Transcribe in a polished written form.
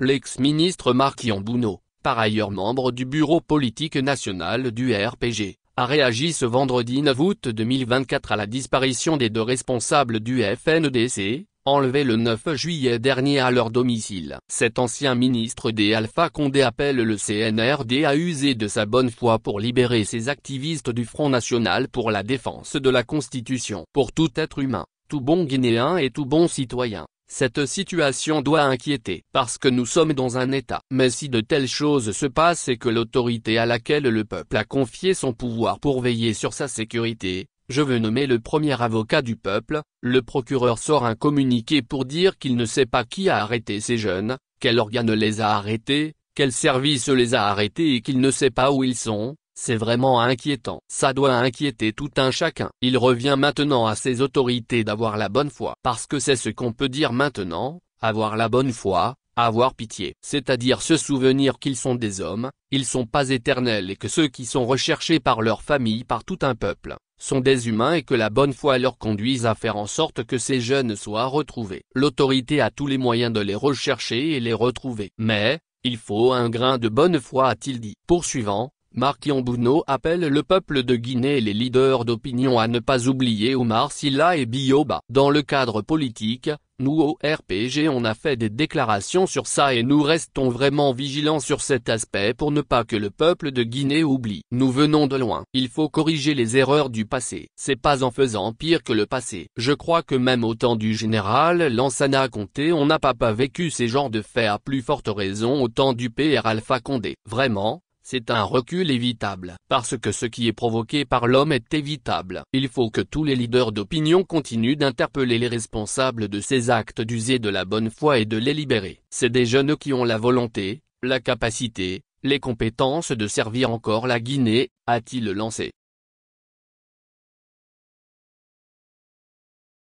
L'ex-ministre Marc Yambouno, par ailleurs membre du bureau politique national du RPG, a réagi ce vendredi 9 août 2024 à la disparition des deux responsables du FNDC, enlevés le 9 juillet dernier à leur domicile. Cet ancien ministre des Alpha Condé appelle le CNRD à user de sa bonne foi pour libérer ces activistes du Front National pour la défense de la Constitution. Pour tout être humain, tout bon Guinéen et tout bon citoyen, cette situation doit inquiéter parce que nous sommes dans un état. Mais si de telles choses se passent et que l'autorité à laquelle le peuple a confié son pouvoir pour veiller sur sa sécurité, je veux nommer le premier avocat du peuple, le procureur sort un communiqué pour dire qu'il ne sait pas qui a arrêté ces jeunes, quel organe les a arrêtés, quel service les a arrêtés et qu'il ne sait pas où ils sont. C'est vraiment inquiétant. Ça doit inquiéter tout un chacun. Il revient maintenant à ces autorités d'avoir la bonne foi. Parce que c'est ce qu'on peut dire maintenant, avoir la bonne foi, avoir pitié. C'est-à-dire se souvenir qu'ils sont des hommes, ils sont pas éternels et que ceux qui sont recherchés par leur famille, par tout un peuple, sont des humains et que la bonne foi leur conduise à faire en sorte que ces jeunes soient retrouvés. L'autorité a tous les moyens de les rechercher et les retrouver. Mais, il faut un grain de bonne foi, a-t-il dit. Poursuivant, Marc Yambouno appelle le peuple de Guinée et les leaders d'opinion à ne pas oublier Oumar Silla et Bioba. Dans le cadre politique, nous au RPG on a fait des déclarations sur ça et nous restons vraiment vigilants sur cet aspect pour ne pas que le peuple de Guinée oublie. Nous venons de loin. Il faut corriger les erreurs du passé. C'est pas en faisant pire que le passé. Je crois que même au temps du général Lansana Conté on n'a pas vécu ces genres de faits, à plus forte raison au temps du PR Alpha Condé. Vraiment, c'est un recul évitable, parce que ce qui est provoqué par l'homme est évitable. Il faut que tous les leaders d'opinion continuent d'interpeller les responsables de ces actes, d'user de la bonne foi et de les libérer. C'est des jeunes qui ont la volonté, la capacité, les compétences de servir encore la Guinée, a-t-il lancé.